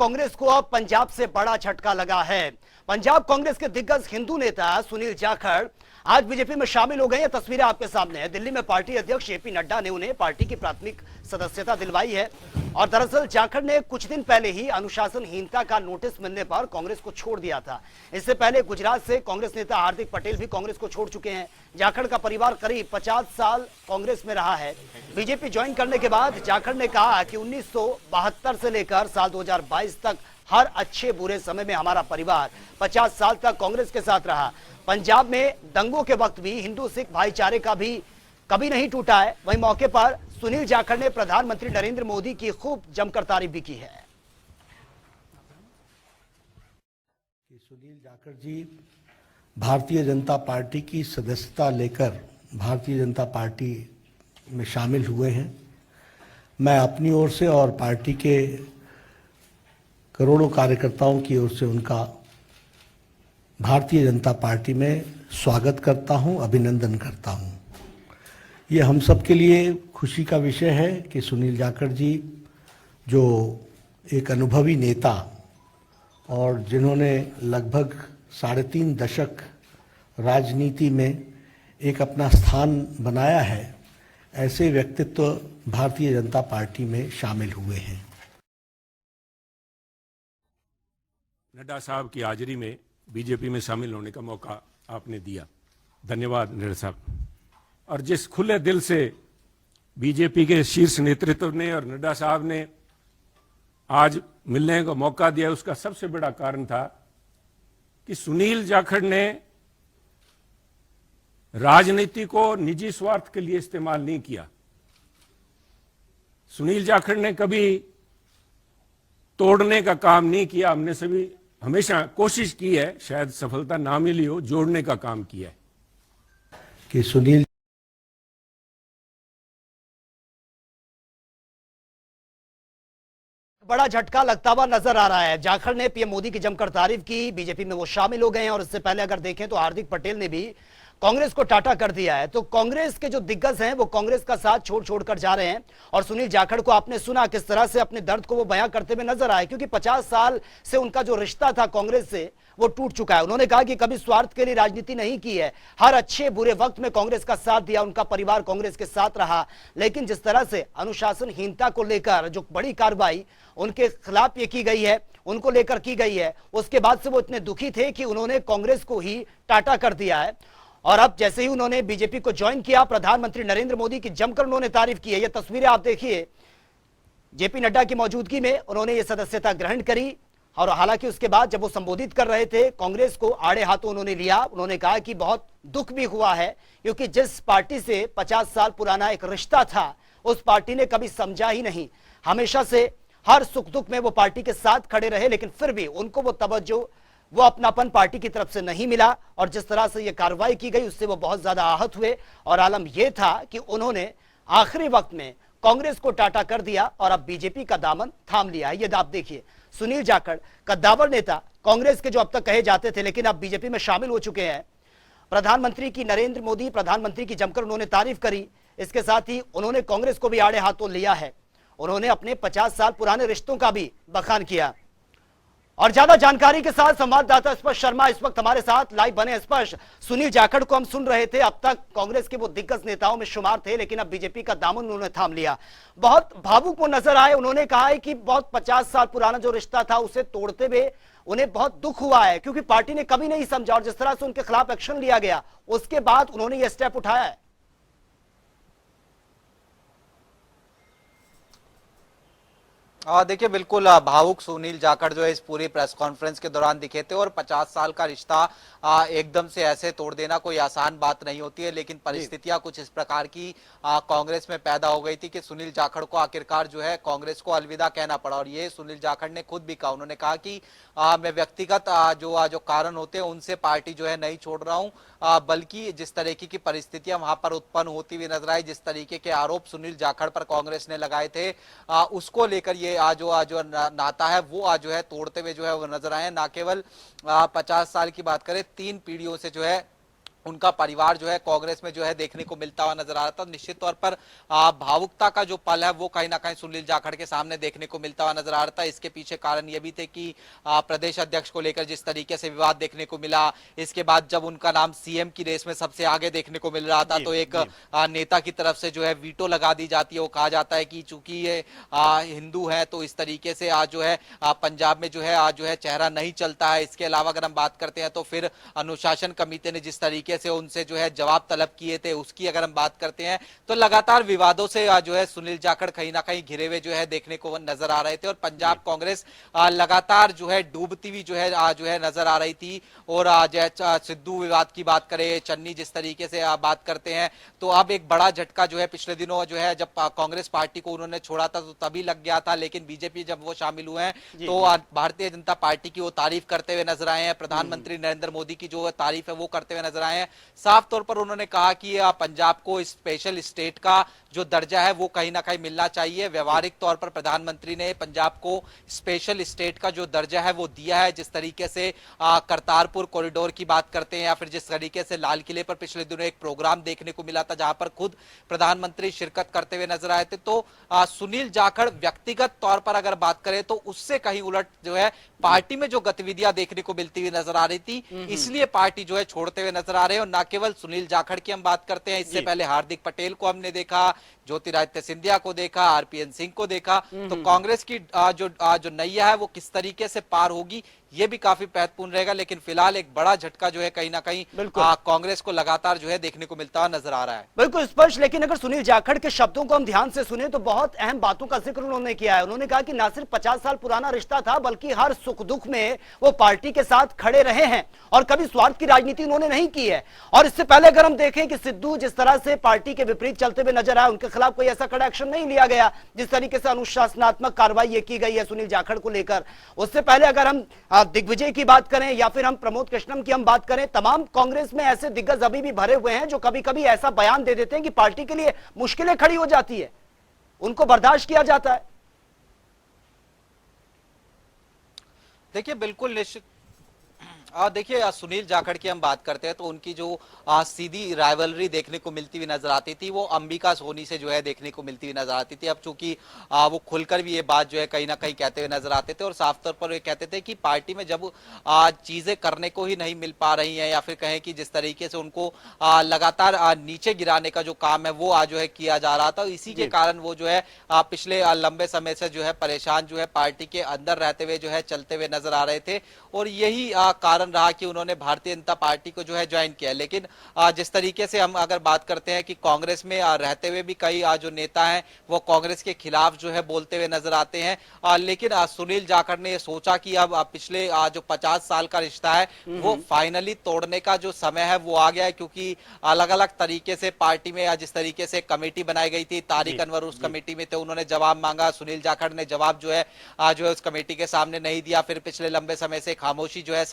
कांग्रेस को अब पंजाब से बड़ा झटका लगा है। पंजाब कांग्रेस के दिग्गज हिंदू नेता सुनील जाखड़ आज बीजेपी में शामिल हो गए हैं। तस्वीरें आपके सामने हैं। दिल्ली में पार्टी अध्यक्ष जेपी नड्डा ने उन्हें पार्टी की प्राथमिक सदस्यता दिलवाई है और दरअसल जाखड़ ने कुछ दिन पहले ही अनुशासनहीनता का नोटिस मिलने पर कांग्रेस को छोड़ दिया था। इससे पहले गुजरात से कांग्रेस नेता हार्दिक पटेल भी कांग्रेस को छोड़ चुके हैं। जाखड़ का परिवार करीब 50 साल कांग्रेस में रहा है। बीजेपी ज्वाइन करने के बाद जाखड़ ने कहा कि 1972 से लेकर साल 2022 तक हर अच्छे बुरे समय में हमारा परिवार 50 साल तक कांग्रेस के साथ रहा। पंजाब में दंगों के वक्त भी हिंदू सिख भाईचारे का भी कभी नहीं टूटा है। वहीं मौके पर सुनील जाखड़ ने प्रधानमंत्री नरेंद्र मोदी की खूब जमकर तारीफ भी की है। सुनील जाखड़ जी भारतीय जनता पार्टी की सदस्यता लेकर भारतीय जनता पार्टी में शामिल हुए हैं। मैं अपनी ओर से और पार्टी के करोड़ों कार्यकर्ताओं की ओर से उनका भारतीय जनता पार्टी में स्वागत करता हूं, अभिनंदन करता हूं। ये हम सब के लिए खुशी का विषय है कि सुनील जाखड़ जी जो एक अनुभवी नेता और जिन्होंने लगभग 3.5 दशक राजनीति में एक अपना स्थान बनाया है, ऐसे व्यक्तित्व भारतीय जनता पार्टी में शामिल हुए हैं। नड्डा साहब की हाजिरी में बीजेपी में शामिल होने का मौका आपने दिया, धन्यवाद नड्डा साहब। और जिस खुले दिल से बीजेपी के शीर्ष नेतृत्व ने और नड्डा साहब ने आज मिलने का मौका दिया, उसका सबसे बड़ा कारण था कि सुनील जाखड़ ने राजनीति को निजी स्वार्थ के लिए इस्तेमाल नहीं किया। सुनील जाखड़ ने कभी तोड़ने का काम नहीं किया। हमने सभी हमेशा कोशिश की है, शायद सफलता ना मिली हो, जोड़ने का काम किया है। कि सुनील बड़ा झटका लगता हुआ नजर आ रहा है। जाखड़ ने पीएम मोदी की जमकर तारीफ की। बीजेपी में वो शामिल हो गए हैं और इससे पहले अगर देखें तो हार्दिक पटेल ने भी कांग्रेस को टाटा कर दिया है। तो कांग्रेस के जो दिग्गज हैं वो कांग्रेस का साथ छोड़ छोड़कर जा रहे हैं। और सुनील जाखड़ को आपने सुना किस तरह से अपने दर्द को वो बयां करते हुए नजर आए, क्योंकि 50 साल से उनका जो रिश्ता था कांग्रेस से वो टूट चुका है। उन्होंने कहा कि कभी स्वार्थ के लिए राजनीति नहीं की है, हर अच्छे बुरे वक्त में कांग्रेस का साथ दिया, उनका परिवार कांग्रेस के साथ रहा। लेकिन जिस तरह से अनुशासनहीनता को लेकर जो बड़ी कार्रवाई उनके खिलाफ ये की गई है, उनको लेकर की गई है, उसके बाद से वो इतने दुखी थे कि उन्होंने कांग्रेस को ही टाटा कर दिया है। और अब जैसे ही उन्होंने बीजेपी को ज्वाइन किया, प्रधानमंत्री नरेंद्र मोदी की जमकर उन्होंने तारीफ की है। ये तस्वीरें आप देखिए, जेपी नड्डा की मौजूदगी में उन्होंने ये सदस्यता ग्रहण करी। और हालांकि उसके बाद जब वो संबोधित कर रहे थे कांग्रेस को आड़े हाथों उन्होंने लिया। उन्होंने कहा कि बहुत दुख भी हुआ है, क्योंकि जिस पार्टी से 50 साल पुराना एक रिश्ता था उस पार्टी ने कभी समझा ही नहीं। हमेशा से हर सुख दुख में वो पार्टी के साथ खड़े रहे, लेकिन फिर भी उनको वो तवज्जो, वो अपनापन पार्टी की तरफ से नहीं मिला। और जिस तरह से ये कार्रवाई की गई उससे वो बहुत ज्यादा आहत हुए। और आलम यह था कि उन्होंने आखिरी वक्त में कांग्रेस को टाटा कर दिया और अब बीजेपी का दामन थाम लिया है। ये आप देखिए, सुनील जाखड़ कद्दावर नेता कांग्रेस के जो अब तक कहे जाते थे, लेकिन अब बीजेपी में शामिल हो चुके हैं। प्रधानमंत्री की नरेंद्र मोदी प्रधानमंत्री की जमकर उन्होंने तारीफ करी। इसके साथ ही उन्होंने कांग्रेस को भी आड़े हाथों लिया है। उन्होंने अपने 50 साल पुराने रिश्तों का भी बखान किया। और ज्यादा जानकारी के साथ संवाददाता स्पर्श शर्मा इस वक्त हमारे साथ लाइव बने। स्पर्श, सुनील जाखड़ को हम सुन रहे थे, अब तक कांग्रेस के वो दिग्गज नेताओं में शुमार थे, लेकिन अब बीजेपी का दामन उन्होंने थाम लिया। बहुत भावुक वो नजर आए। उन्होंने कहा है कि बहुत 50 साल पुराना जो रिश्ता था उसे तोड़ते हुए उन्हें बहुत दुख हुआ है, क्योंकि पार्टी ने कभी नहीं समझा और जिस तरह से उनके खिलाफ एक्शन लिया गया उसके बाद उन्होंने यह स्टेप उठाया है। देखिए, बिल्कुल भावुक सुनील जाखड़ जो है इस पूरी प्रेस कॉन्फ्रेंस के दौरान दिखे थे। और 50 साल का रिश्ता एकदम से ऐसे तोड़ देना कोई आसान बात नहीं होती है, लेकिन परिस्थितियां कुछ इस प्रकार की कांग्रेस में पैदा हो गई थी कि सुनील जाखड़ को आखिरकार जो है कांग्रेस को अलविदा कहना पड़ा। और ये सुनील जाखड़ ने खुद भी कहा, उन्होंने कहा कि मैं व्यक्तिगत जो कारण होते हैं उनसे पार्टी जो है नहीं छोड़ रहा हूं, बल्कि जिस तरीके की परिस्थितियां वहां पर उत्पन्न होती हुई नजर आई, जिस तरीके के आरोप सुनील जाखड़ पर कांग्रेस ने लगाए थे, उसको लेकर ये जो नाता है वो जो है तोड़ते हुए जो है वो नजर आए। ना केवल 50 साल की बात करें, 3 पीढ़ियों से जो है उनका परिवार जो है कांग्रेस में जो है देखने को मिलता हुआ नजर आ रहा था। निश्चित तौर पर भावुकता का जो पल है वो कहीं ना कहीं सुनील जाखड़ के सामने देखने को मिलता हुआ नजर आ रहा था। इसके पीछे कारण ये भी थे कि प्रदेश अध्यक्ष को लेकर जिस तरीके से विवाद देखने को मिला, इसके बाद जब उनका नाम सीएम की रेस में सबसे आगे देखने को मिल रहा था तो एक नेता की तरफ से जो है वीटो लगा दी जाती है। वो कहा जाता है कि चूंकि ये हिंदू है तो इस तरीके से आज जो है पंजाब में जो है आज जो है चेहरा नहीं चलता है। इसके अलावा अगर हम बात करते हैं तो फिर अनुशासन कमेटी ने जिस तरीके से उनसे जो है जवाब तलब किए थे उसकी अगर हम बात करते हैं तो लगातार विवादों से जो है सुनील जाखड़ कहीं ना कहीं घिरे हुए जो है देखने को नजर आ रहे थे और पंजाब कांग्रेस लगातार जो है डूबती हुई जो है नजर आ रही थी। और सिद्धू विवाद की बात करें, चन्नी जिस तरीके से बात करते हैं तो अब एक बड़ा झटका जो है पिछले दिनों जो है जब कांग्रेस पार्टी को उन्होंने छोड़ा था तो तभी लग गया था, लेकिन बीजेपी जब वो शामिल हुए हैं तो भारतीय जनता पार्टी की वो तारीफ करते हुए नजर आए हैं। प्रधानमंत्री नरेंद्र मोदी की जो तारीफ है वो करते हुए नजर आए हैं। साफ तौर पर उन्होंने कहा कि पंजाब को स्पेशल स्टेट का जो दर्जा है वो कहीं ना कहीं मिलना चाहिए। व्यवहारिक तौर पर प्रधानमंत्री ने पंजाब को स्पेशल स्टेट का जो दर्जा है वो दिया है। जिस तरीके से करतारपुर कॉरिडोर की बात करते हैं या फिर जिस तरीके से लाल किले पर पिछले दिनों एक प्रोग्राम देखने को मिला था जहां पर खुद प्रधानमंत्री शिरकत करते हुए नजर आए थे, तो सुनील जाखड़ व्यक्तिगत तौर पर अगर बात करें तो उससे कहीं उलट जो है पार्टी में जो गतिविधियां देखने को मिलती हुई नजर आ रही थी, इसलिए पार्टी जो है छोड़ते हुए नजर आ रहे हैं। और न केवल सुनील जाखड़ की हम बात करते हैं, इससे पहले हार्दिक पटेल को हमने देखा, ज्योतिरादित्य सिंधिया को देखा, आरपीएन सिंह को देखा। तो कांग्रेस की जो नैया है वो किस तरीके से पार होगी ये भी काफी महत्वपूर्ण रहेगा। लेकिन फिलहाल एक बड़ा झटका जो है कहीं ना कहीं कांग्रेस को लगातार जो है देखने को मिलता हुआ नजर आ रहा है। बिल्कुल स्पष्ट। लेकिन अगर सुनील जाखड़ के शब्दों को हम ध्यान से सुने तो बहुत अहम बातों का जिक्र उन्होंने किया है। उन्होंने कहा कि ना सिर्फ 50 साल पुराना रिश्ता था बल्कि हर सुख दुख में वो पार्टी के साथ खड़े रहे हैं और कभी स्वार्थ की राजनीति उन्होंने नहीं की है। और इससे पहले अगर हम देखें कि सिद्धू जिस तरह से पार्टी के विपरीत चलते हुए नजर आए, उनके खिलाफ कोई ऐसा कड़ा एक्शन नहीं लिया गया जिस तरीके से अनुशासनात्मक कार्रवाई ये की गई है सुनील जाखड़ को लेकर। उससे पहले अगर हम दिग्विजय की बात करें या फिर हम प्रमोद कृष्णम की हम बात करें, तमाम कांग्रेस में ऐसे दिग्गज अभी भी भरे हुए हैं जो कभी कभी ऐसा बयान दे देते हैं कि पार्टी के लिए मुश्किलें खड़ी हो जाती है, उनको बर्दाश्त किया जाता है। देखिए बिल्कुल निश्चित देखिए सुनील जाखड़ की हम बात करते हैं तो उनकी जो सीधी राइवलरी देखने को मिलती हुई नजर आती थी वो अंबिका सोनी से जो है देखने को मिलती हुई नजर आती थी। अब चूंकि वो खुलकर भी ये बात जो है कहीं ना कहीं कहते हुए नजर आते थे और साफ तौर पर ये कहते थे कि पार्टी में जब चीजें करने को ही नहीं मिल पा रही हैं या फिर कहें कि जिस तरीके से उनको लगातार नीचे गिराने का जो काम है वो आज जो है किया जा रहा था, इसी के कारण वो जो है पिछले लंबे समय से जो है परेशान जो है पार्टी के अंदर रहते हुए जो है चलते हुए नजर आ रहे थे और यही कारण रहा कि उन्होंने भारतीय जनता पार्टी को जो है ज्वाइन किया। लेकिन जिस तरीके से हम अगर बात करते हैं कि कांग्रेस में रहते हुए भी कई जो नेता हैं वो कांग्रेस के खिलाफ जो है बोलते हुए नजर आते हैं, लेकिन सुनील जाखड़ ने सोचा कि अब पिछले जो 50 साल का रिश्ता है वो फाइनली तोड़ने का जो समय है वो आ गया है। क्योंकि अलग अलग तरीके से पार्टी में जिस तरीके से कमेटी बनाई गई थी, तारिक अनवर उस कमेटी में थे, उन्होंने जवाब मांगा, सुनील जाखड़ ने जवाब जो है उस कमेटी के सामने नहीं दिया। फिर पिछले लंबे समय से खामोशी जो है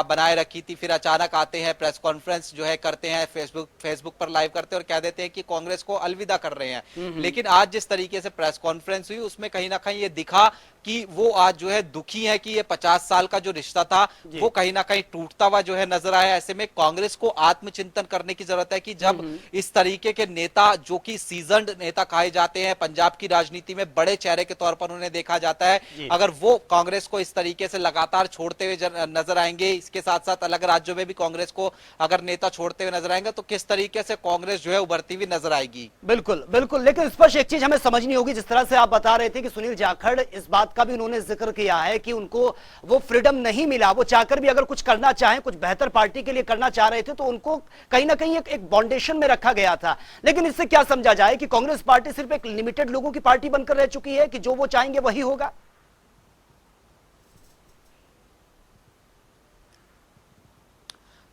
बनाए रखी थी। फिर अचानक आते हैं, प्रेस कॉन्फ्रेंस जो है करते हैं, फेसबुक पर लाइव करते हैं और कह देते हैं कि कांग्रेस को अलविदा कर रहे हैं। लेकिन आज जिस तरीके से प्रेस कॉन्फ्रेंस हुई उसमें कहीं ना कहीं ये दिखा कि वो आज जो है दुखी है कि ये 50 साल का जो रिश्ता था वो कहीं ना कहीं टूटता हुआ जो है नजर आया। ऐसे में कांग्रेस को आत्मचिंतन करने की जरूरत है कि जब इस तरीके के नेता जो कि सीजन्ड नेता कहे जाते हैं, पंजाब की राजनीति में बड़े चेहरे के तौर पर उन्हें देखा जाता है, अगर वो कांग्रेस को इस तरीके से लगातार छोड़ते हुए नजर आएंगे, इसके साथ साथ अलग राज्यों में भी कांग्रेस को अगर नेता छोड़ते हुए नजर आएंगे तो किस तरीके से कांग्रेस जो है उभरती हुई नजर आएगी। बिल्कुल बिल्कुल। लेकिन स्पष्ट एक चीज हमें समझनी होगी, जिस तरह से आप बता रहे थे कि सुनील जाखड़ इस बात का भी उन्होंने जिक्र किया है कि उनको वो फ्रीडम नहीं मिला, वो चाहकर भी अगर कुछ करना चाहें, कुछ बेहतर पार्टी के लिए करना चाह रहे थे तो उनको कहीं ना कहीं एक बाउंडेशन में रखा गया था। लेकिन इससे क्या समझा जाए कि कांग्रेस पार्टी सिर्फ एक लिमिटेड लोगों की पार्टी बनकर रह चुकी है कि जो वो चाहेंगे वही होगा?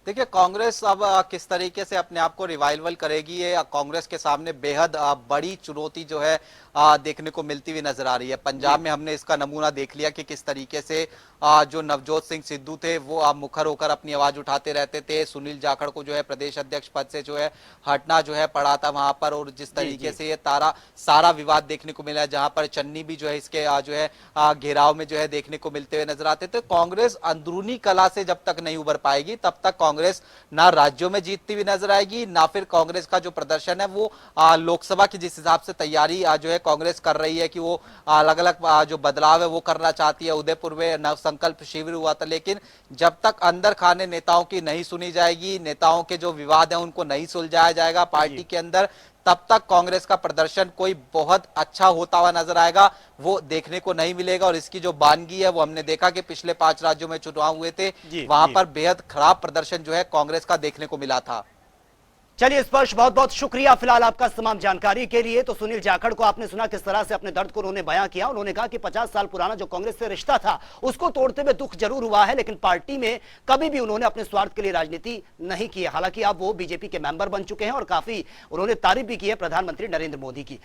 देखिए कांग्रेस अब किस तरीके से अपने आप को रिवाइवल करेगी, ये कांग्रेस के सामने बेहद बड़ी चुनौती जो है देखने को मिलती हुई नजर आ रही है। पंजाब में हमने इसका नमूना देख लिया कि किस तरीके से जो नवजोत सिंह सिद्धू थे वो मुखर होकर अपनी आवाज उठाते रहते थे। सुनील जाखड़ को जो है प्रदेश अध्यक्ष पद से जो है हटना जो है पड़ा था वहां पर, और जिस तरीके से ये सारा विवाद देखने को मिला है, जहां पर चन्नी भी जो है इसके जो है घेराव में जो है देखने को मिलते हुए नजर आते थे। कांग्रेस अंदरूनी कला से जब तक नहीं उबर पाएगी तब तक कांग्रेस ना राज्यों में जीतती हुई नजर आएगी, ना फिर कांग्रेस का जो प्रदर्शन है वो लोकसभा की जिस हिसाब से तैयारी जो है कांग्रेस कर रही है कि वो अलग अलग जो बदलाव है वो करना चाहती है। उदयपुर में नव संकल्प शिविर हुआ था, लेकिन जब तक अंदर खाने नेताओं की नहीं सुनी जाएगी, नेताओं के जो विवाद है उनको नहीं सुलझाया जाएगा पार्टी के अंदर, तब तक कांग्रेस का प्रदर्शन कोई बहुत अच्छा होता हुआ नजर आएगा वो देखने को नहीं मिलेगा। और इसकी जो बानगी है वो हमने देखा कि पिछले 5 राज्यों में चुनाव हुए थे, वहां पर बेहद खराब प्रदर्शन जो है कांग्रेस का देखने को मिला था। चलिए स्पर्श, बहुत बहुत शुक्रिया फिलहाल आपका तमाम जानकारी के लिए। तो सुनील जाखड़ को आपने सुना किस तरह से अपने दर्द को उन्होंने बयां किया। उन्होंने कहा कि 50 साल पुराना जो कांग्रेस से रिश्ता था उसको तोड़ते हुए दुख जरूर हुआ है, लेकिन पार्टी में कभी भी उन्होंने अपने स्वार्थ के लिए राजनीति नहीं की है। हालांकि अब वो बीजेपी के मेंबर बन चुके हैं और काफी उन्होंने तारीफ भी की है प्रधानमंत्री नरेंद्र मोदी की।